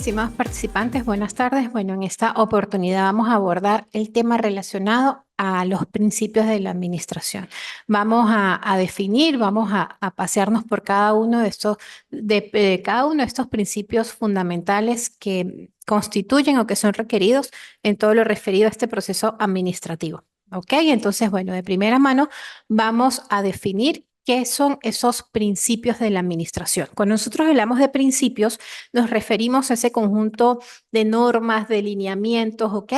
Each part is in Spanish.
estimados participantes, buenas tardes. Bueno, en esta oportunidad vamos a abordar el tema relacionado a los principios de la administración. Vamos a definir, vamos a pasearnos por cada uno de cada uno de estos principios fundamentales que constituyen o que son requeridos en todo lo referido a este proceso administrativo. ¿Ok? Entonces, bueno, de primera mano vamos a definir qué son esos principios de la administración. Cuando nosotros hablamos de principios, nos referimos a ese conjunto de normas, de lineamientos, ¿ok?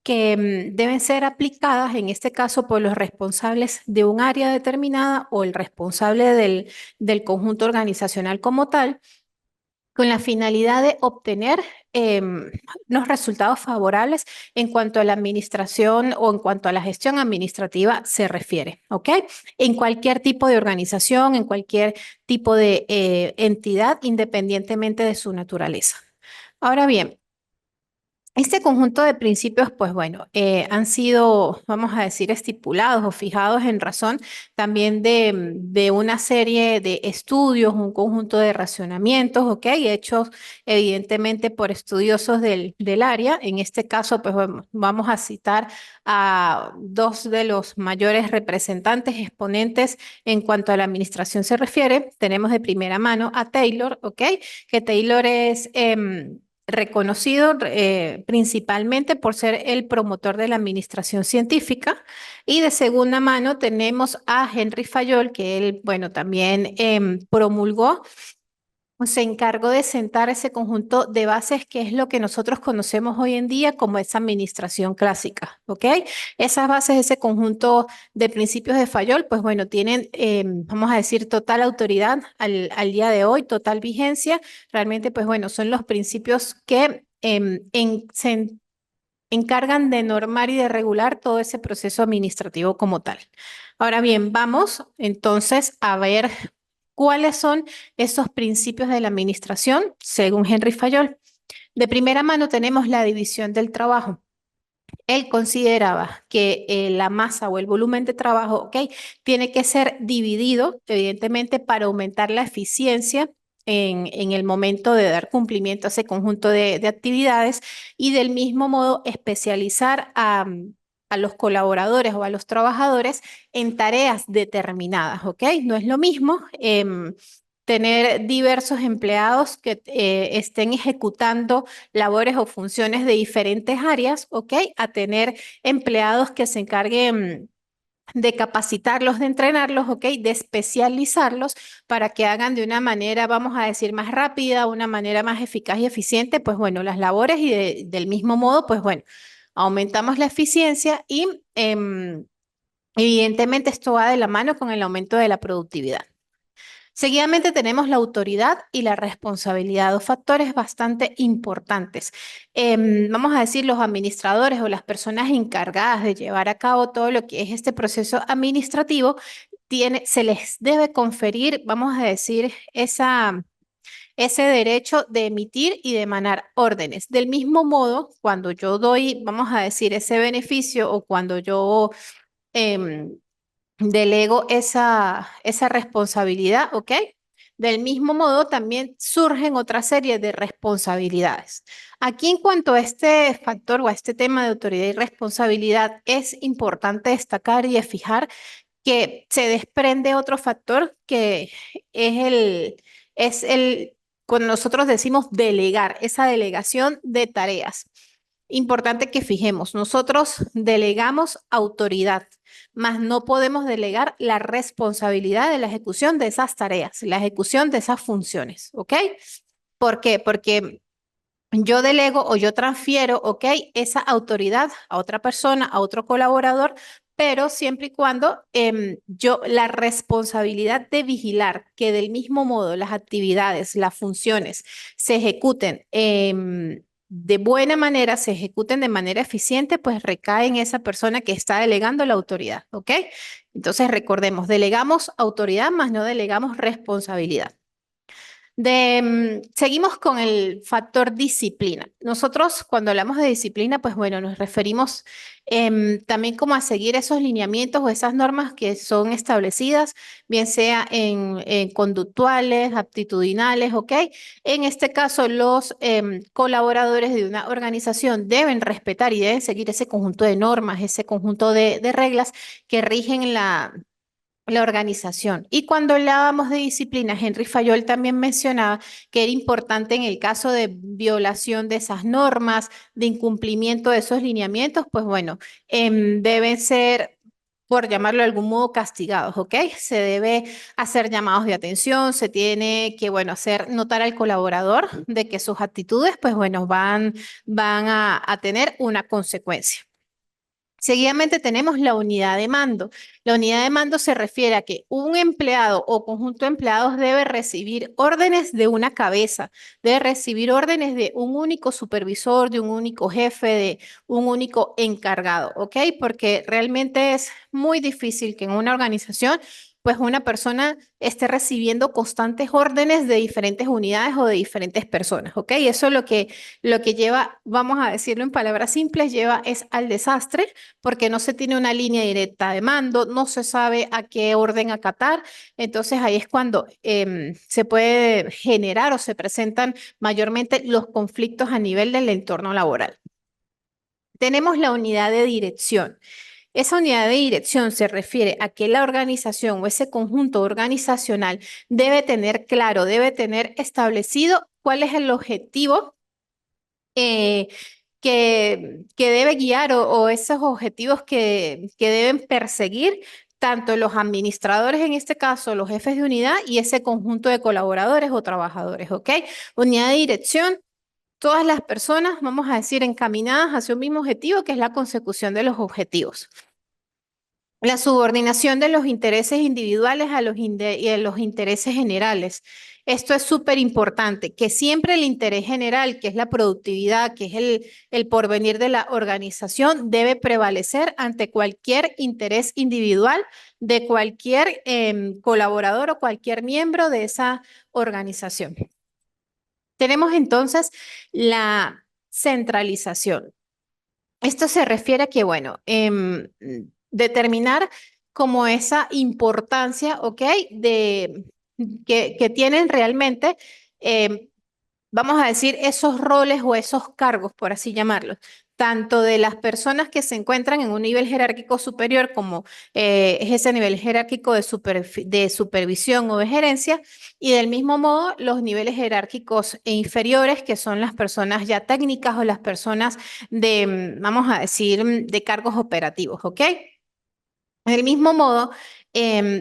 Que deben ser aplicadas, en este caso, por los responsables de un área determinada o el responsable del conjunto organizacional como tal, con la finalidad de obtener unos resultados favorables en cuanto a la administración o en cuanto a la gestión administrativa se refiere, ¿ok? En cualquier tipo de organización, en cualquier tipo de entidad, independientemente de su naturaleza. Ahora bien, este conjunto de principios, pues bueno, han sido, vamos a decir, estipulados o fijados en razón también de una serie de estudios, un conjunto de racionamientos, ¿ok? Hechos evidentemente por estudiosos del área. En este caso, pues bueno, vamos a citar a dos de los mayores representantes, exponentes en cuanto a la administración se refiere. Tenemos de primera mano a Taylor, ¿ok? Que Taylor es reconocido principalmente por ser el promotor de la administración científica. Y de segunda mano tenemos a Henry Fayol, que él, bueno, también promulgó, se encargó de sentar ese conjunto de bases que es lo que nosotros conocemos hoy en día como esa administración clásica, ¿ok? Esas bases, ese conjunto de principios de Fayol, pues bueno, tienen, vamos a decir, total autoridad al día de hoy, total vigencia. Realmente, pues bueno, son los principios que se encargan de normar y de regular todo ese proceso administrativo como tal. Ahora bien, vamos entonces a ver cuáles son esos principios de la administración según Henry Fayol. De primera mano tenemos la división del trabajo. Él consideraba que la masa o el volumen de trabajo, ¿ok? Tiene que ser dividido, evidentemente, para aumentar la eficiencia en el momento de dar cumplimiento a ese conjunto de actividades y del mismo modo especializar a los colaboradores o a los trabajadores en tareas determinadas, ¿ok? No es lo mismo tener diversos empleados que estén ejecutando labores o funciones de diferentes áreas, ¿ok? A tener empleados que se encarguen de capacitarlos, de entrenarlos, ¿ok? De especializarlos para que hagan de una manera, vamos a decir, más rápida, una manera más eficaz y eficiente, pues bueno, las labores y del mismo modo, pues bueno, aumentamos la eficiencia y evidentemente esto va de la mano con el aumento de la productividad. Seguidamente tenemos la autoridad y la responsabilidad, dos factores bastante importantes. Vamos a decir, los administradores o las personas encargadas de llevar a cabo todo lo que es este proceso administrativo, se les debe conferir, vamos a decir, ese derecho de emitir y de emanar órdenes. Del mismo modo, cuando yo doy, vamos a decir, ese beneficio o cuando yo em, delego esa responsabilidad, ¿ok? Del mismo modo, también surgen otra serie de responsabilidades. Aquí, en cuanto a este factor o a este tema de autoridad y responsabilidad, es importante destacar y fijar que se desprende otro factor que es el, cuando nosotros decimos delegar, esa delegación de tareas. Importante que fijemos, nosotros delegamos autoridad, mas no podemos delegar la responsabilidad de la ejecución de esas tareas, la ejecución de esas funciones, ¿ok? ¿Por qué? Porque yo delego o yo transfiero, ¿ok? Esa autoridad a otra persona, a otro colaborador, pero siempre y cuando la responsabilidad de vigilar que del mismo modo las actividades, las funciones se ejecuten de buena manera, se ejecuten de manera eficiente, pues recae en esa persona que está delegando la autoridad, ¿ok? Entonces recordemos, delegamos autoridad, más no delegamos responsabilidad. Seguimos con el factor disciplina. Nosotros cuando hablamos de disciplina, pues bueno, nos referimos también como a seguir esos lineamientos o esas normas que son establecidas, bien sea en conductuales, aptitudinales, ¿ok? En este caso, los colaboradores de una organización deben respetar y deben seguir ese conjunto de normas, ese conjunto de reglas que rigen la organización. Y cuando hablábamos de disciplina, Henry Fayol también mencionaba que era importante en el caso de violación de esas normas, de incumplimiento de esos lineamientos, pues bueno, deben ser, por llamarlo de algún modo, castigados, ¿ok? Se debe hacer llamados de atención, se tiene que, bueno, hacer notar al colaborador de que sus actitudes, pues bueno, van a tener una consecuencia. Seguidamente tenemos la unidad de mando. La unidad de mando se refiere a que un empleado o conjunto de empleados debe recibir órdenes de una cabeza, debe recibir órdenes de un único supervisor, de un único jefe, de un único encargado, ¿ok? Porque realmente es muy difícil que en una organización pues una persona esté recibiendo constantes órdenes de diferentes unidades o de diferentes personas, ¿ok? Eso es lo que lleva, vamos a decirlo en palabras simples, lleva es al desastre porque no se tiene una línea directa de mando, no se sabe a qué orden acatar. Entonces ahí es cuando se puede generar o se presentan mayormente los conflictos a nivel del entorno laboral. Tenemos la unidad de dirección. Esa unidad de dirección se refiere a que la organización o ese conjunto organizacional debe tener claro, debe tener establecido cuál es el objetivo eh, que debe guiar o esos objetivos que deben perseguir tanto los administradores, en este caso los jefes de unidad y ese conjunto de colaboradores o trabajadores, ¿ok? Unidad de dirección, todas las personas, vamos a decir, encaminadas hacia un mismo objetivo, que es la consecución de los objetivos. La subordinación de los intereses individuales y a los intereses generales. Esto es súper importante, que siempre el interés general, que es la productividad, que es el porvenir de la organización, debe prevalecer ante cualquier interés individual de cualquier colaborador o cualquier miembro de esa organización. Tenemos entonces la centralización. Esto se refiere a que, bueno, determinar como esa importancia, ¿ok? Que tienen realmente, em, vamos a decir, esos roles o esos cargos, por así llamarlos, tanto de las personas que se encuentran en un nivel jerárquico superior como es ese nivel jerárquico de supervisión o de gerencia, y del mismo modo los niveles jerárquicos e inferiores, que son las personas ya técnicas o las personas vamos a decir, de cargos operativos, ¿ok? Del mismo modo,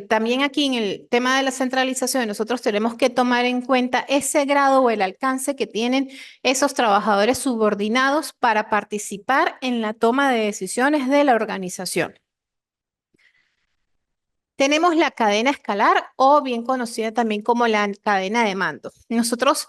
también aquí en el tema de la centralización, nosotros tenemos que tomar en cuenta ese grado o el alcance que tienen esos trabajadores subordinados para participar en la toma de decisiones de la organización. Tenemos la cadena escalar o bien conocida también como la cadena de mando. Nosotros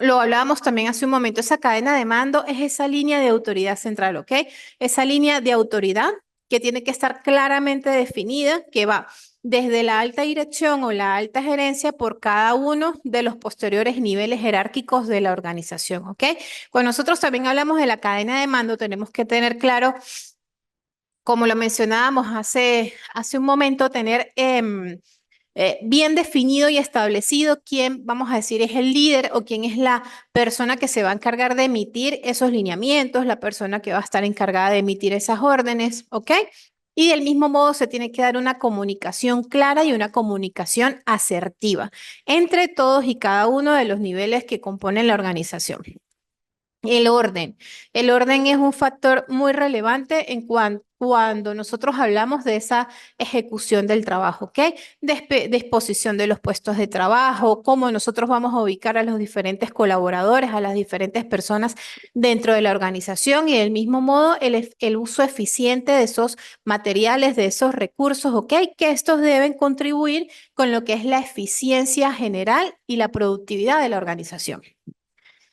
lo hablábamos también hace un momento, esa cadena de mando es esa línea de autoridad central, ¿ok? Esa línea de autoridad que tiene que estar claramente definida, que va desde la alta dirección o la alta gerencia por cada uno de los posteriores niveles jerárquicos de la organización, ¿ok? Cuando nosotros también hablamos de la cadena de mando, tenemos que tener claro, como lo mencionábamos hace un momento, tener bien definido y establecido quién, vamos a decir, es el líder o quién es la persona que se va a encargar de emitir esos lineamientos, la persona que va a estar encargada de emitir esas órdenes, ¿ok? Y del mismo modo se tiene que dar una comunicación clara y una comunicación asertiva entre todos y cada uno de los niveles que componen la organización. El orden. El orden es un factor muy relevante cuando nosotros hablamos de esa ejecución del trabajo, ¿ok? Disposición de los puestos de trabajo, cómo nosotros vamos a ubicar a los diferentes colaboradores, a las diferentes personas dentro de la organización y del mismo modo el uso eficiente de esos materiales, de esos recursos, ¿ok? Que estos deben contribuir con lo que es la eficiencia general y la productividad de la organización.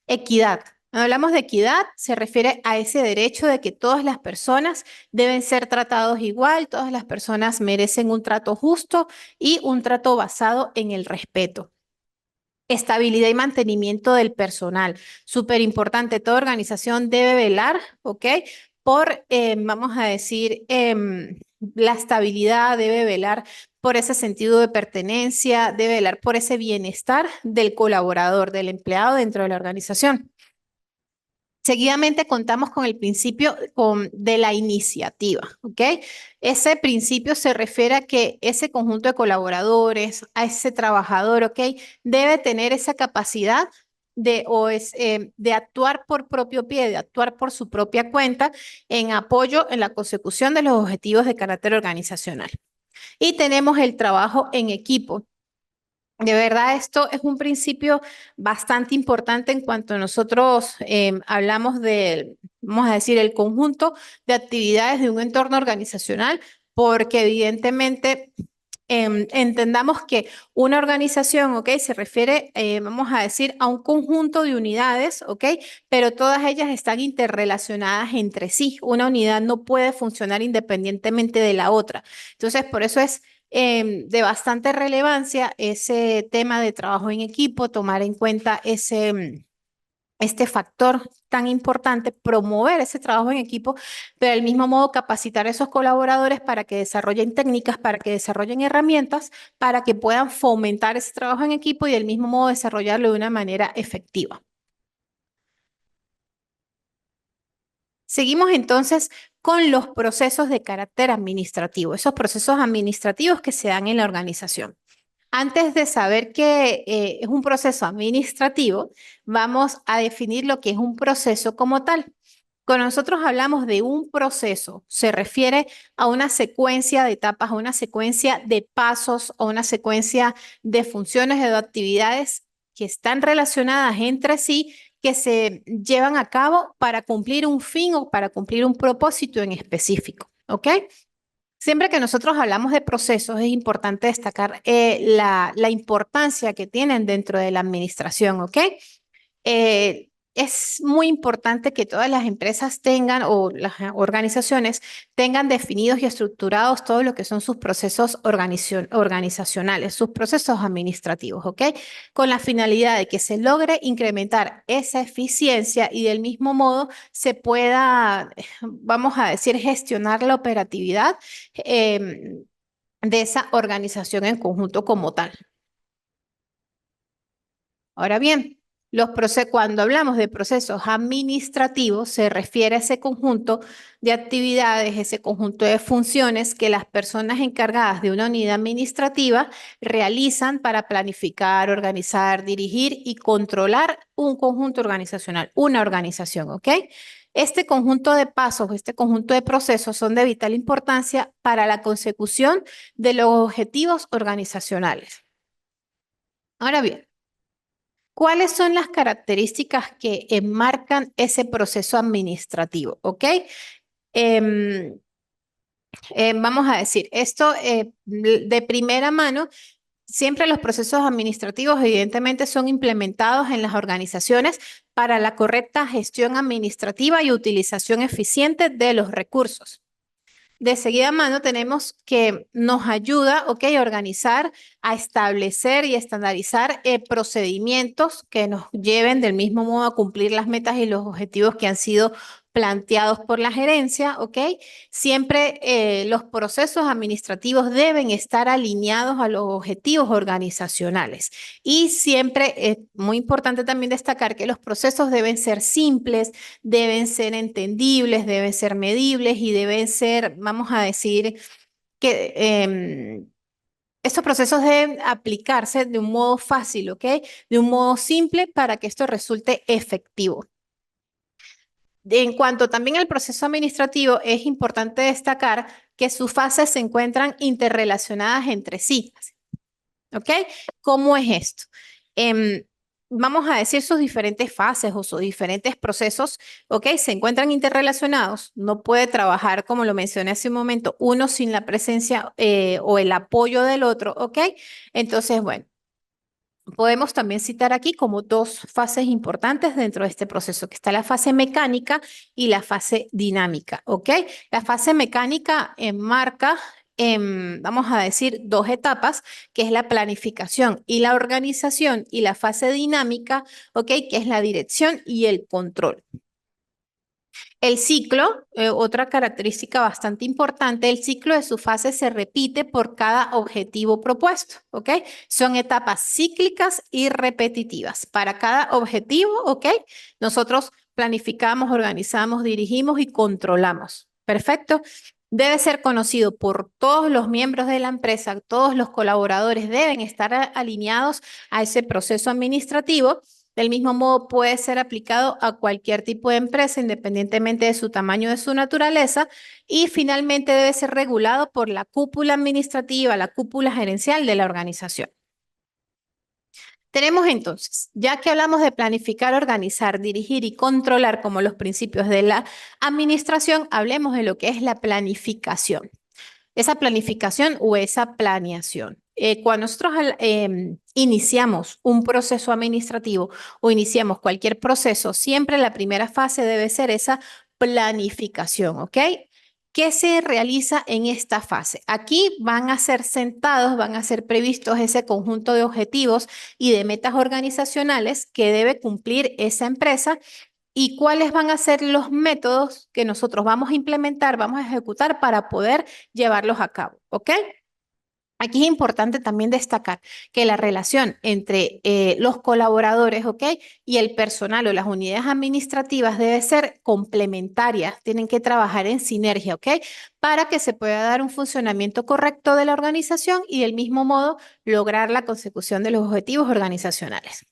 Equidad. Cuando hablamos de equidad, se refiere a ese derecho de que todas las personas deben ser tratados igual, todas las personas merecen un trato justo y un trato basado en el respeto. Estabilidad y mantenimiento del personal. Súper importante, toda organización debe velar, ¿ok? Por, vamos a decir, la estabilidad, debe velar por ese sentido de pertenencia, debe velar por ese bienestar del colaborador, del empleado dentro de la organización. Seguidamente contamos con el principio de la iniciativa, ¿ok? Ese principio se refiere a que ese conjunto de colaboradores, a ese trabajador, ¿ok? Debe tener esa capacidad de actuar por propio pie, de actuar por su propia cuenta en apoyo en la consecución de los objetivos de carácter organizacional. Y tenemos el trabajo en equipo. De verdad, esto es un principio bastante importante en cuanto nosotros hablamos del, vamos a decir, el conjunto de actividades de un entorno organizacional, porque evidentemente entendamos que una organización, ¿ok? Se refiere, vamos a decir, a un conjunto de unidades, ¿ok? Pero todas ellas están interrelacionadas entre sí. Una unidad no puede funcionar independientemente de la otra. Entonces, por eso es de bastante relevancia ese tema de trabajo en equipo, tomar en cuenta este factor tan importante, promover ese trabajo en equipo, pero del mismo modo capacitar a esos colaboradores para que desarrollen técnicas, para que desarrollen herramientas, para que puedan fomentar ese trabajo en equipo y del mismo modo desarrollarlo de una manera efectiva. Seguimos entonces con los procesos de carácter administrativo, esos procesos administrativos que se dan en la organización. Antes de saber qué es un proceso administrativo, vamos a definir lo que es un proceso como tal. Cuando nosotros hablamos de un proceso, se refiere a una secuencia de etapas, a una secuencia de pasos, a una secuencia de funciones o de actividades que están relacionadas entre sí, que se llevan a cabo para cumplir un fin o para cumplir un propósito en específico. ¿Ok? Siempre que nosotros hablamos de procesos, es importante destacar la importancia que tienen dentro de la administración, ¿ok? Es muy importante que todas las empresas tengan o las organizaciones tengan definidos y estructurados todo lo que son sus procesos organizacionales, sus procesos administrativos, ¿ok? Con la finalidad de que se logre incrementar esa eficiencia y del mismo modo se pueda, vamos a decir, gestionar la operatividad de esa organización en conjunto como tal. Ahora bien, cuando hablamos de procesos administrativos, se refiere a ese conjunto de actividades, ese conjunto de funciones que las personas encargadas de una unidad administrativa realizan para planificar, organizar, dirigir y controlar un conjunto organizacional, una organización, ¿ok? Este conjunto de pasos, este conjunto de procesos son de vital importancia para la consecución de los objetivos organizacionales. Ahora bien, ¿cuáles son las características que enmarcan ese proceso administrativo? ¿Ok? Em, vamos a decir, esto de primera mano, siempre los procesos administrativos evidentemente son implementados en las organizaciones para la correcta gestión administrativa y utilización eficiente de los recursos. De seguida mano tenemos que nos ayuda, ok, a organizar, a establecer y estandarizar procedimientos que nos lleven del mismo modo a cumplir las metas y los objetivos que han sido planteados por la gerencia, ok. Siempre los procesos administrativos deben estar alineados a los objetivos organizacionales. Y siempre es muy importante también destacar que los procesos deben ser simples, deben ser entendibles, deben ser medibles y deben ser, vamos a decir, que estos procesos deben aplicarse de un modo fácil, ¿ok? De un modo simple para que esto resulte efectivo. En cuanto también al proceso administrativo, es importante destacar que sus fases se encuentran interrelacionadas entre sí. ¿Ok? ¿Cómo es esto? Vamos a decir sus diferentes fases o sus diferentes procesos, ¿ok? Se encuentran interrelacionados. No puede trabajar, como lo mencioné hace un momento, uno sin la presencia o el apoyo del otro, ¿ok? Entonces, bueno, podemos también citar aquí como dos fases importantes dentro de este proceso, que está la fase mecánica y la fase dinámica, ¿ok? La fase mecánica enmarca vamos a decir, dos etapas, que es la planificación y la organización, y la fase dinámica, ¿ok? Que es la dirección y el control. El ciclo, otra característica bastante importante, el ciclo de su fase se repite por cada objetivo propuesto, ¿ok? Son etapas cíclicas y repetitivas. Para cada objetivo, ¿ok? Nosotros planificamos, organizamos, dirigimos y controlamos. Perfecto. Debe ser conocido por todos los miembros de la empresa, todos los colaboradores deben estar alineados a ese proceso administrativo. Del mismo modo, puede ser aplicado a cualquier tipo de empresa, independientemente de su tamaño o de su naturaleza. Y finalmente debe ser regulado por la cúpula administrativa, la cúpula gerencial de la organización. Tenemos entonces, ya que hablamos de planificar, organizar, dirigir y controlar como los principios de la administración, hablemos de lo que es la planificación. Esa planificación o esa planeación. Cuando nosotros iniciamos un proceso administrativo o iniciamos cualquier proceso, siempre la primera fase debe ser esa planificación, ¿ok? ¿Qué se realiza en esta fase? Aquí van a ser sentados, van a ser previstos ese conjunto de objetivos y de metas organizacionales que debe cumplir esa empresa y cuáles van a ser los métodos que nosotros vamos a implementar, vamos a ejecutar para poder llevarlos a cabo, ¿ok? Aquí es importante también destacar que la relación entre los colaboradores, ¿ok? Y el personal o las unidades administrativas debe ser complementaria, tienen que trabajar en sinergia, ¿ok? Para que se pueda dar un funcionamiento correcto de la organización y del mismo modo lograr la consecución de los objetivos organizacionales.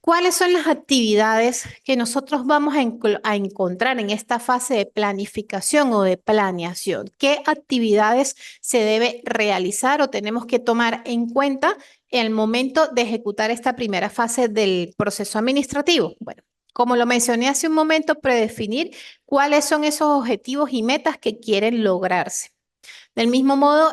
¿Cuáles son las actividades que nosotros vamos a encontrar en esta fase de planificación o de planeación? ¿Qué actividades se debe realizar o tenemos que tomar en cuenta en el momento de ejecutar esta primera fase del proceso administrativo? Bueno, como lo mencioné hace un momento, predefinir cuáles son esos objetivos y metas que quieren lograrse. Del mismo modo,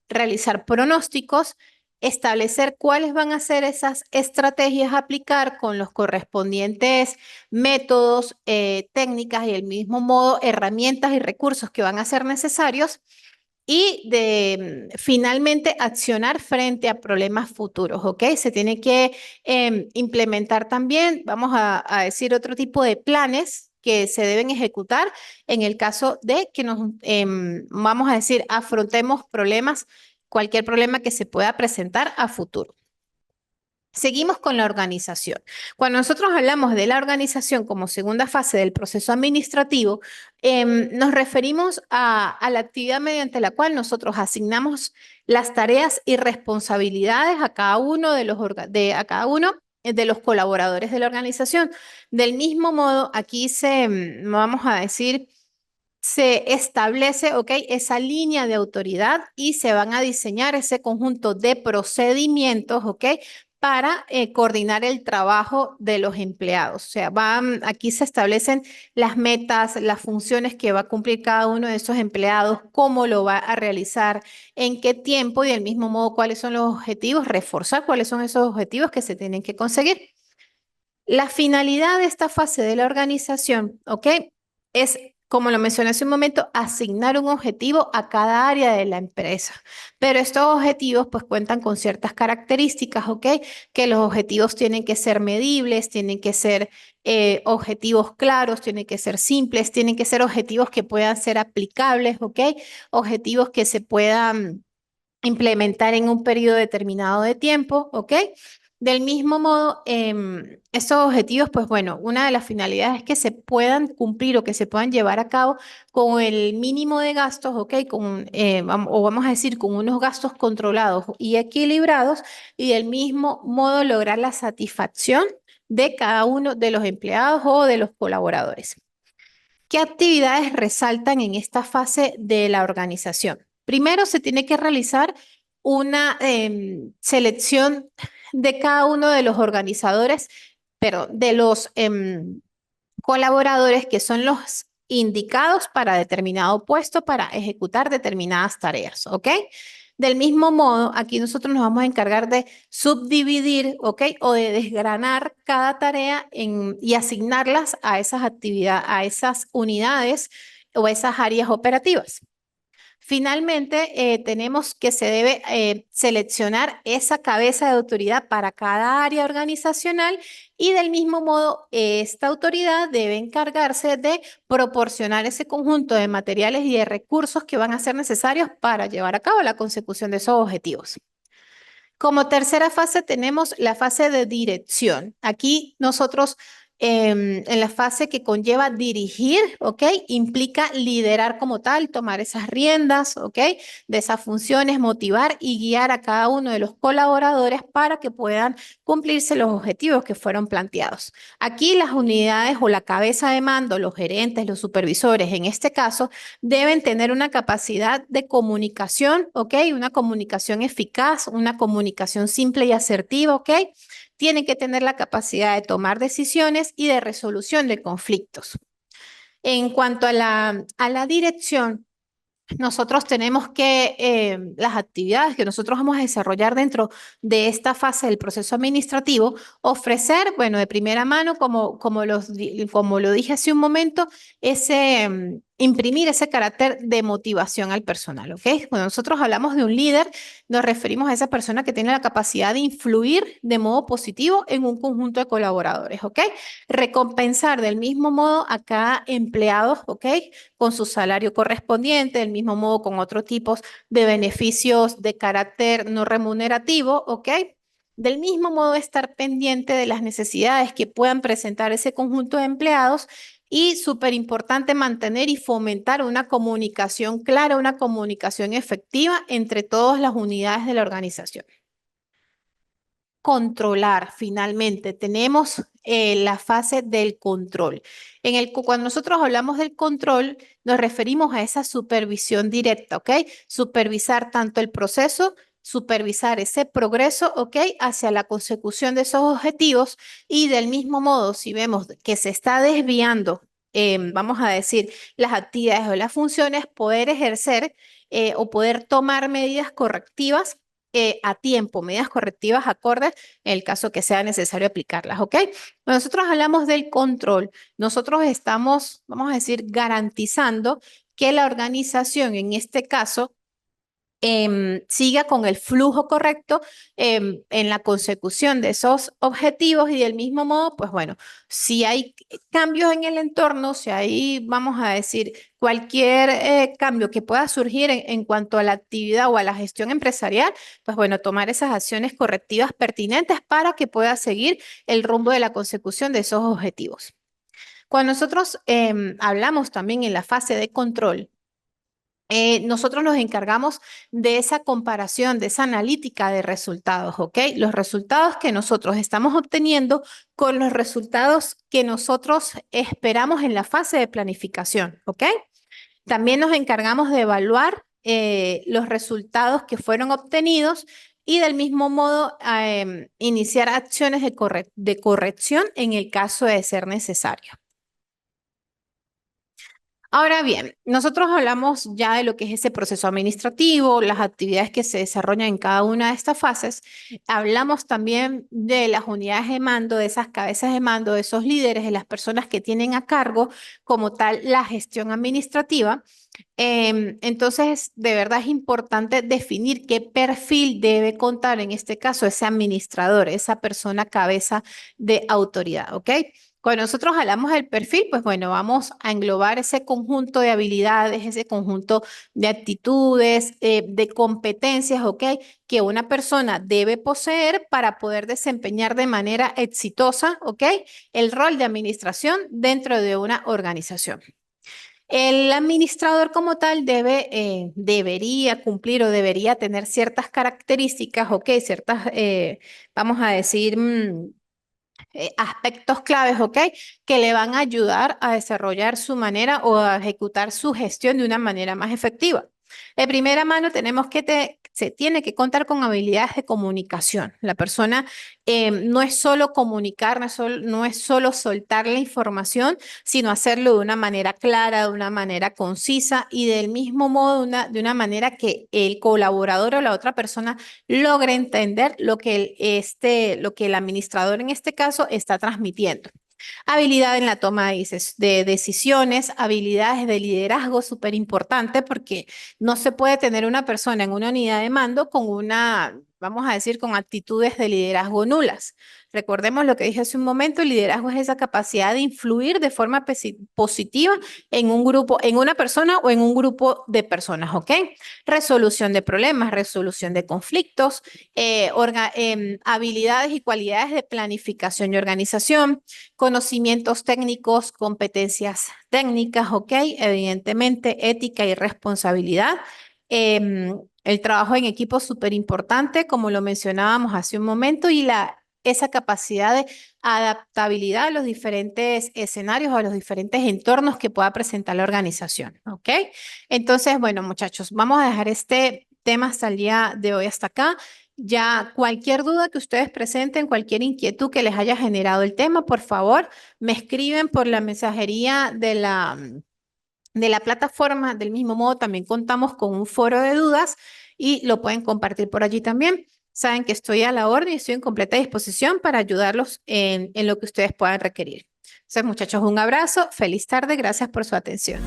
realizar pronósticos, establecer cuáles van a ser esas estrategias a aplicar con los correspondientes métodos, técnicas y del mismo modo herramientas y recursos que van a ser necesarios y de finalmente accionar frente a problemas futuros, ¿ok? Se tiene que implementar también, vamos a decir, otro tipo de planes que se deben ejecutar en el caso de que nos, vamos a decir, afrontemos problemas, cualquier problema que se pueda presentar a futuro. Seguimos con la organización. Cuando nosotros hablamos de la organización como segunda fase del proceso administrativo, nos referimos a la actividad mediante la cual nosotros asignamos las tareas y responsabilidades a cada uno a cada uno de los colaboradores de la organización. Del mismo modo, aquí vamos a decir, se establece, ¿ok? Esa línea de autoridad y se van a diseñar ese conjunto de procedimientos, ¿ok? Para coordinar el trabajo de los empleados. O sea, aquí se establecen las metas, las funciones que va a cumplir cada uno de esos empleados, cómo lo va a realizar, en qué tiempo y del mismo modo cuáles son los objetivos, reforzar cuáles son esos objetivos que se tienen que conseguir. La finalidad de esta fase de la organización, ¿ok? Es, como lo mencioné hace un momento, asignar un objetivo a cada área de la empresa. Pero estos objetivos pues cuentan con ciertas características, ¿ok? Que los objetivos tienen que ser medibles, tienen que ser objetivos claros, tienen que ser simples, tienen que ser objetivos que puedan ser aplicables, ¿ok? Objetivos que se puedan implementar en un periodo determinado de tiempo, ¿ok? Del mismo modo, estos objetivos, pues bueno, una de las finalidades es que se puedan cumplir o que se puedan llevar a cabo con el mínimo de gastos, ¿ok? O vamos a decir, con unos gastos controlados y equilibrados y del mismo modo lograr la satisfacción de cada uno de los empleados o de los colaboradores. ¿Qué actividades resaltan en esta fase de la organización? Primero, se tiene que realizar una selección de cada uno de los organizadores, pero de los colaboradores que son los indicados para determinado puesto para ejecutar determinadas tareas, ¿ok? Del mismo modo, aquí nosotros nos vamos a encargar de subdividir, ¿ok? O de desgranar cada tarea y asignarlas a esas actividades, a esas unidades o a esas áreas operativas. Finalmente, tenemos que se debe seleccionar esa cabeza de autoridad para cada área organizacional y del mismo modo, esta autoridad debe encargarse de proporcionar ese conjunto de materiales y de recursos que van a ser necesarios para llevar a cabo la consecución de esos objetivos. Como tercera fase tenemos la fase de dirección. Aquí nosotros en la fase que conlleva dirigir, ¿ok? Implica liderar como tal, tomar esas riendas, ¿ok? De esas funciones, motivar y guiar a cada uno de los colaboradores para que puedan cumplirse los objetivos que fueron planteados. Aquí las unidades o la cabeza de mando, los gerentes, los supervisores, en este caso, deben tener una capacidad de comunicación, ¿ok? Una comunicación eficaz, una comunicación simple y asertiva, ¿ok? Tienen que tener la capacidad de tomar decisiones y de resolución de conflictos. En cuanto a la dirección, nosotros tenemos que, las actividades que nosotros vamos a desarrollar dentro de esta fase del proceso administrativo, ofrecer, bueno, de primera mano, como lo dije hace un momento, imprimir ese carácter de motivación al personal, ¿ok? Cuando nosotros hablamos de un líder, nos referimos a esa persona que tiene la capacidad de influir de modo positivo en un conjunto de colaboradores, ¿ok? Recompensar del mismo modo a cada empleado, ¿ok? Con su salario correspondiente, del mismo modo con otros tipos de beneficios de carácter no remunerativo, ¿ok? Del mismo modo estar pendiente de las necesidades que puedan presentar ese conjunto de empleados y súper importante mantener y fomentar una comunicación clara, una comunicación efectiva entre todas las unidades de la organización. Controlar, finalmente, tenemos la fase del control. Cuando nosotros hablamos del control, nos referimos a esa supervisión directa, ¿ok? Supervisar tanto el proceso, supervisar ese progreso, ¿ok? Hacia la consecución de esos objetivos y del mismo modo, si vemos que se está desviando, vamos a decir, las actividades o las funciones, poder ejercer o poder tomar medidas correctivas a tiempo, medidas correctivas acordes en el caso que sea necesario aplicarlas, ¿ok? Cuando nosotros hablamos del control, nosotros estamos, vamos a decir, garantizando que la organización, en este caso, siga con el flujo correcto en la consecución de esos objetivos y del mismo modo, pues bueno, si hay cambios en el entorno, si hay, vamos a decir, cualquier cambio que pueda surgir en cuanto a la actividad o a la gestión empresarial, pues bueno, tomar esas acciones correctivas pertinentes para que pueda seguir el rumbo de la consecución de esos objetivos. Cuando nosotros hablamos también en la fase de control, nosotros nos encargamos de esa comparación, de esa analítica de resultados, ¿ok? Los resultados que nosotros estamos obteniendo con los resultados que nosotros esperamos en la fase de planificación, ¿ok? También nos encargamos de evaluar los resultados que fueron obtenidos y del mismo modo iniciar acciones de corrección en el caso de ser necesario. Ahora bien, nosotros hablamos ya de lo que es ese proceso administrativo, las actividades que se desarrollan en cada una de estas fases. Hablamos también de las unidades de mando, de esas cabezas de mando, de esos líderes, de las personas que tienen a cargo como tal la gestión administrativa. Entonces, de verdad es importante definir qué perfil debe contar en este caso ese administrador, esa persona cabeza de autoridad, ¿ok? Cuando nosotros hablamos del perfil, pues bueno, vamos a englobar ese conjunto de habilidades, ese conjunto de actitudes, de competencias, ¿ok? Que una persona debe poseer para poder desempeñar de manera exitosa, ¿ok? El rol de administración dentro de una organización. El administrador como tal debería cumplir o debería tener ciertas características, ¿ok? Ciertas, vamos a decir, aspectos claves, ¿ok? Que le van a ayudar a desarrollar su manera o a ejecutar su gestión de una manera más efectiva. De primera mano tenemos que se tiene que contar con habilidades de comunicación. La persona no es solo comunicar, no es solo soltar la información, sino hacerlo de una manera clara, de una manera concisa y del mismo modo de una manera que el colaborador o la otra persona logre entender lo que el administrador en este caso está transmitiendo. Habilidad en la toma de decisiones, habilidades de liderazgo, súper importante porque no se puede tener una persona en una unidad de mando con una, vamos a decir, con actitudes de liderazgo nulas. Recordemos lo que dije hace un momento, el liderazgo es esa capacidad de influir de forma positiva en un grupo, en una persona o en un grupo de personas, ¿ok? Resolución de problemas, resolución de conflictos, habilidades y cualidades de planificación y organización, conocimientos técnicos, competencias técnicas, ¿ok? Evidentemente, ética y responsabilidad. El trabajo en equipo es súper importante, como lo mencionábamos hace un momento, y esa capacidad de adaptabilidad a los diferentes escenarios, a los diferentes entornos que pueda presentar la organización, ¿ok? Entonces, bueno, muchachos, vamos a dejar este tema hasta el día de hoy, hasta acá. Ya cualquier duda que ustedes presenten, cualquier inquietud que les haya generado el tema, por favor, me escriben por la mensajería de la plataforma. Del mismo modo, también contamos con un foro de dudas y lo pueden compartir por allí también. Saben que estoy a la orden y estoy en completa disposición para ayudarlos en lo que ustedes puedan requerir. Entonces, muchachos, un abrazo, feliz tarde, gracias por su atención.